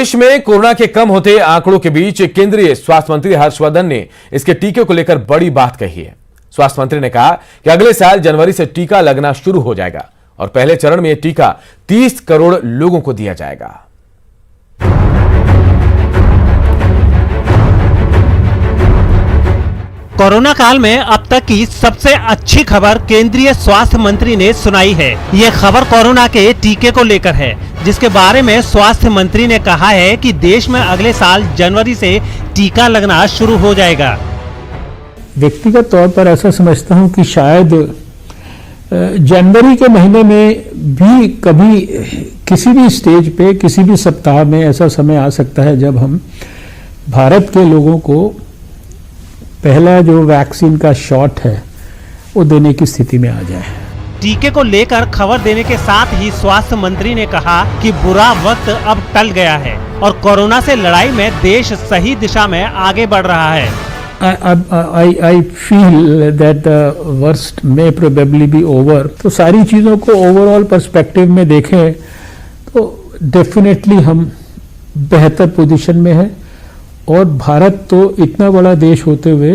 देश में कोरोना के कम होते आंकड़ों के बीच केंद्रीय स्वास्थ्य मंत्री हर्षवर्धन ने इसके टीके को लेकर बड़ी बात कही है। स्वास्थ्य मंत्री ने कहा कि अगले साल जनवरी से टीका लगना शुरू हो जाएगा और पहले चरण में यह टीका 30 करोड़ लोगों को दिया जाएगा। कोरोना काल में अब तक की सबसे अच्छी खबर केंद्रीय स्वास्थ्य मंत्री ने सुनाई है। ये खबर कोरोना के टीके को लेकर है, जिसके बारे में स्वास्थ्य मंत्री ने कहा है कि देश में अगले साल जनवरी से टीका लगना शुरू हो जाएगा। व्यक्तिगत तौर पर ऐसा समझता हूं कि शायद जनवरी के महीने में भी कभी किसी भी स्टेज पे किसी भी सप्ताह में ऐसा समय आ सकता है जब हम भारत के लोगों को पहला जो वैक्सीन का शॉट है वो देने की स्थिति में आ जाए। टीके को लेकर खबर देने के साथ ही स्वास्थ्य मंत्री ने कहा कि बुरा वक्त अब टल गया है और कोरोना से लड़ाई में देश सही दिशा में आगे बढ़ रहा है। I feel that the worst may probably be over। तो सारी चीज़ों को ओवरऑल पर्सपेक्टिव में देखें तो डेफिनेटली हम बेहतर पोजीशन में हैं और भारत तो इतना बड़ा देश होते हुए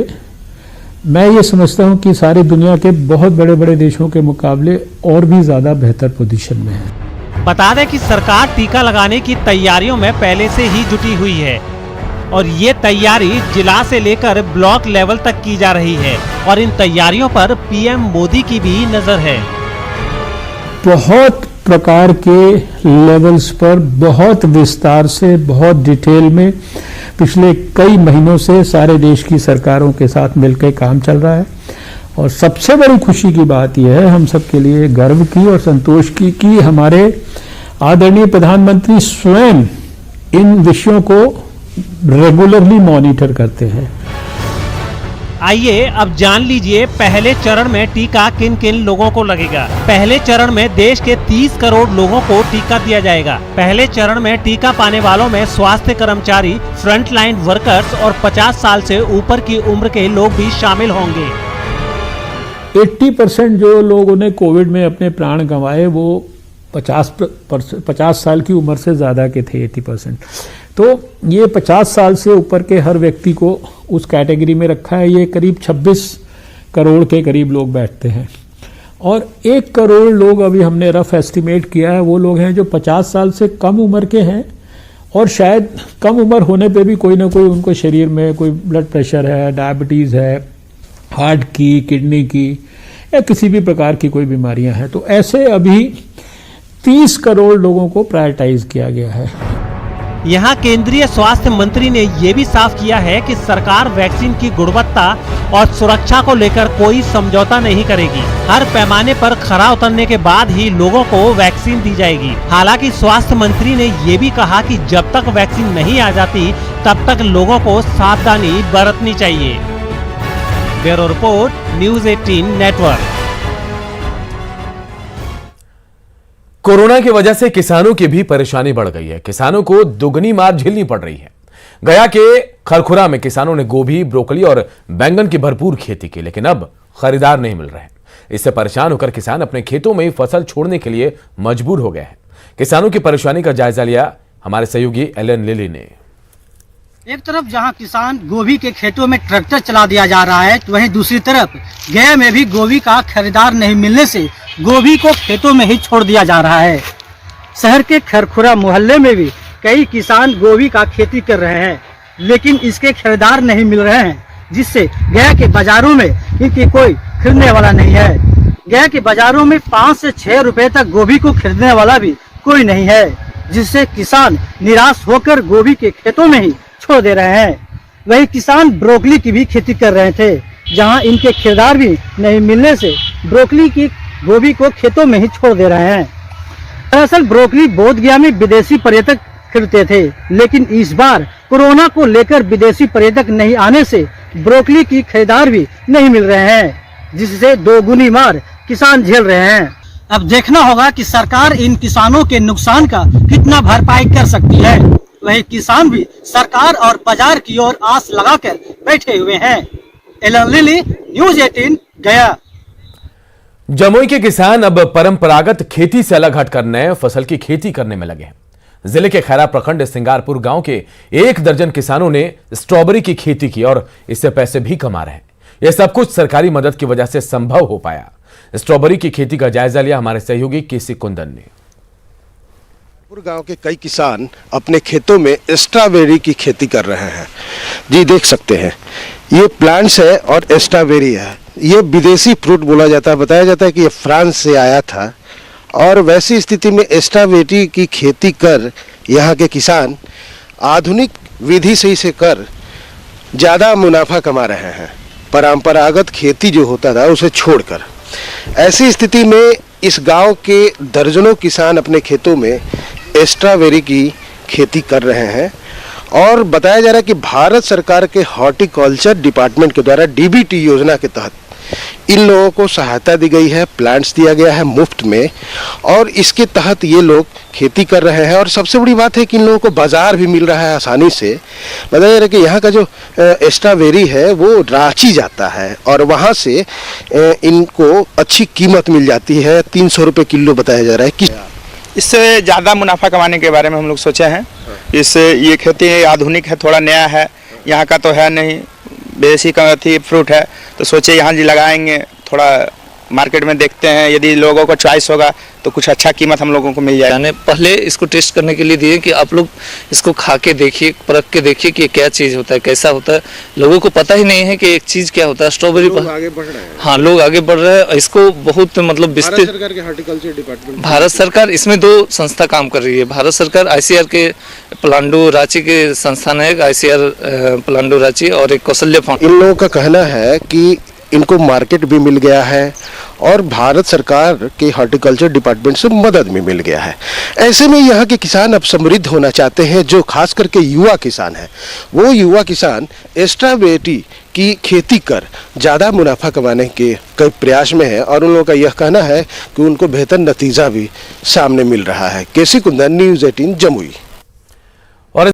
मैं ये समझता हूँ कि सारी दुनिया के बहुत बड़े बड़े देशों के मुकाबले और भी ज़्यादा बेहतर पोजीशन में है। बता दें कि सरकार टीका लगाने की तैयारियों में पहले से ही जुटी हुई है और ये तैयारी जिला से लेकर ब्लॉक लेवल तक की जा रही है और इन तैयारियों पर पीएम मोदी की भी नजर है। बहुत प्रकार के लेवल्स पर बहुत विस्तार से बहुत डिटेल में पिछले कई महीनों से सारे देश की सरकारों के साथ मिलकर काम चल रहा है और सबसे बड़ी खुशी की बात यह है हम सबके लिए गर्व की और संतोष की कि हमारे आदरणीय प्रधानमंत्री स्वयं इन विषयों को रेगुलरली मॉनिटर करते हैं। आइए अब जान लीजिए पहले चरण में टीका किन किन लोगों को लगेगा। पहले चरण में देश के 30 करोड़ लोगों को टीका दिया जाएगा। पहले चरण में टीका पाने वालों में स्वास्थ्य कर्मचारी, फ्रंट लाइन वर्कर्स और 50 साल से ऊपर की उम्र के लोग भी शामिल होंगे। 80% जो लोगों ने कोविड में अपने प्राण गंवाए वो 50 साल की उम्र से ज्यादा के थे। 80%। तो ये 50 साल से ऊपर के हर व्यक्ति को उस कैटेगरी में रखा है। ये करीब 26 करोड़ के करीब लोग बैठते हैं और 1 करोड़ लोग अभी हमने रफ एस्टिमेट किया है वो लोग हैं जो 50 साल से कम उम्र के हैं और शायद कम उम्र होने पे भी कोई ना कोई उनको शरीर में कोई ब्लड प्रेशर है, डायबिटीज़ है, हार्ट की, किडनी की या किसी भी प्रकार की कोई बीमारियां हैं। तो ऐसे अभी 30 करोड़ लोगों को प्रायोरिटाइज किया गया है। यहाँ केंद्रीय स्वास्थ्य मंत्री ने ये भी साफ किया है कि सरकार वैक्सीन की गुणवत्ता और सुरक्षा को लेकर कोई समझौता नहीं करेगी। हर पैमाने पर खरा उतरने के बाद ही लोगों को वैक्सीन दी जाएगी। हालांकि स्वास्थ्य मंत्री ने ये भी कहा कि जब तक वैक्सीन नहीं आ जाती तब तक लोगों को सावधानी बरतनी चाहिए। Bureau report, news 18 network. Corona की वजह से किसानों की भी परेशानी बढ़ गई है। किसानों को दुगनी मार झेलनी पड़ रही है। गया के खरखुरा में किसानों ने गोभी, ब्रोकली और बैंगन की भरपूर खेती की, लेकिन अब खरीदार नहीं मिल रहे। इससे परेशान होकर किसान अपने खेतों में फसल छोड़ने के लिए मजबूर हो गए हैं। किसानों की परेशानी का जायजा लिया हमारे सहयोगी एलन लिली ने। एक तरफ जहां किसान गोभी के खेतों में ट्रैक्टर चला दिया जा रहा है, तो वहीं दूसरी तरफ गया में भी गोभी का खरीदार नहीं मिलने से गोभी को खेतों में ही छोड़ दिया जा रहा है। शहर के खरखुरा मोहल्ले में भी कई किसान गोभी का खेती कर रहे हैं, लेकिन इसके खरीदार नहीं मिल रहे हैं, जिससे गया के बाजारों में इनकी कोई खरीदने वाला नहीं है। गया के बाजारों में 5 से 6 रुपए तक गोभी को खरीदने वाला भी कोई नहीं है, जिससे किसान निराश होकर गोभी के खेतों में ही छोड़ दे रहे हैं। वही किसान ब्रोकली की भी खेती कर रहे थे, जहां इनके खरीदार भी नहीं मिलने से ब्रोकली की गोभी को खेतों में ही छोड़ दे रहे हैं। दरअसल ब्रोकली बोधगया में विदेशी पर्यटक खरीदते थे, लेकिन इस बार कोरोना को लेकर विदेशी पर्यटक नहीं आने से ब्रोकली की खरीदार भी नहीं मिल रहे हैं, जिससे दोगुनी मार किसान झेल रहे हैं। अब देखना होगा कि सरकार इन किसानों के नुकसान का कितना भरपाई कर सकती है। वही किसान भी सरकार और बाजार की ओर आस लगाकर बैठे हुए हैं। एलन लिली, न्यूज़ 18 गया। जमुई के किसान अब परंपरागत खेती से अलग हटकर नए फसल की खेती करने में लगे हैं। जिले के खैरा प्रखंड सिंगारपुर गांव के 1 दर्जन किसानों ने स्ट्रॉबेरी की खेती की और इससे पैसे भी कमा रहे हैं। यह सब कुछ सरकारी मदद की वजह से संभव हो पाया। स्ट्रॉबेरी की खेती का जायजा लिया हमारे सहयोगी केसी कुंदन ने। गांव के कई किसान अपने खेतों में स्ट्रॉबेरी की खेती कर रहे हैं। जी देख सकते हैं, ये प्लांट्स है और स्ट्रॉबेरी है। ये विदेशी फ्रूट बोला जाता है। बताया जाता है कि ये फ्रांस से आया था और वैसी स्थिति में स्ट्रॉबेरी की खेती कर यहाँ के किसान आधुनिक विधि से कर ज़्यादा मुनाफा कमा रहे हैं, परंपरागत खेती जो होता था उसे छोड़कर। ऐसी स्थिति में इस गांव के दर्जनों किसान अपने खेतों में स्ट्रॉबेरी की खेती कर रहे हैं और बताया जा रहा है कि भारत सरकार के हॉर्टिकल्चर डिपार्टमेंट के द्वारा डीबीटी योजना के तहत इन लोगों को सहायता दी गई है, प्लांट्स दिया गया है मुफ्त में और इसके तहत ये लोग खेती कर रहे हैं। और सबसे बड़ी बात है कि इन लोगों को बाजार भी मिल रहा है आसानी से। बताया जा रहा है कि यहाँ का जो स्ट्रॉबेरी है वो रांची जाता है और वहाँ से इनको अच्छी कीमत मिल जाती है। 300 रुपये किलो बताया जा रहा है कि इससे ज़्यादा मुनाफा कमाने के बारे में हम लोग सोचे हैं। इससे ये खेती आधुनिक है, थोड़ा नया है, यहाँ का तो है नहीं, बेसी का थी फ्रूट है, तो सोचे यहाँ जी लगाएंगे, थोड़ा मार्केट में देखते हैं, यदि लोगों को चॉइस होगा तो कुछ अच्छा कीमत हम लोगों को मिल जाए। पहले इसको टेस्ट करने के लिए दिए कि आप लोग इसको खा के देखिए, परख के देखिए कि क्या चीज़ होता है, कैसा होता है। लोगों को पता ही नहीं है कि एक चीज़ क्या होता है। स्ट्रॉबेरी पर आगे बढ़ रहे हैं। हाँ, लोग आगे बढ़ रहे हैं। इसको बहुत मतलब भारत सरकार के हॉर्टिकल्चर डिपार्टमेंट, भारत सरकार इसमें 2 संस्था काम कर रही है। भारत सरकार ICR के पलांडू रांची के संस्थान है, ICR पलांडू रांची और एक कौशल्य फाउंड। इन लोगों का कहना है कि इनको मार्केट भी मिल गया है और भारत सरकार के हॉर्टिकल्चर डिपार्टमेंट से मदद भी मिल गया है। ऐसे में यहाँ के किसान अब समृद्ध होना चाहते हैं, जो खास करके युवा किसान हैं। वो युवा किसान स्ट्रॉबेरी की खेती कर ज़्यादा मुनाफा कमाने के कई प्रयास में है और उन लोगों का यह कहना है कि उनको बेहतर नतीजा भी सामने मिल रहा है। केसी कुंदन, न्यूज़ 18 जमुई।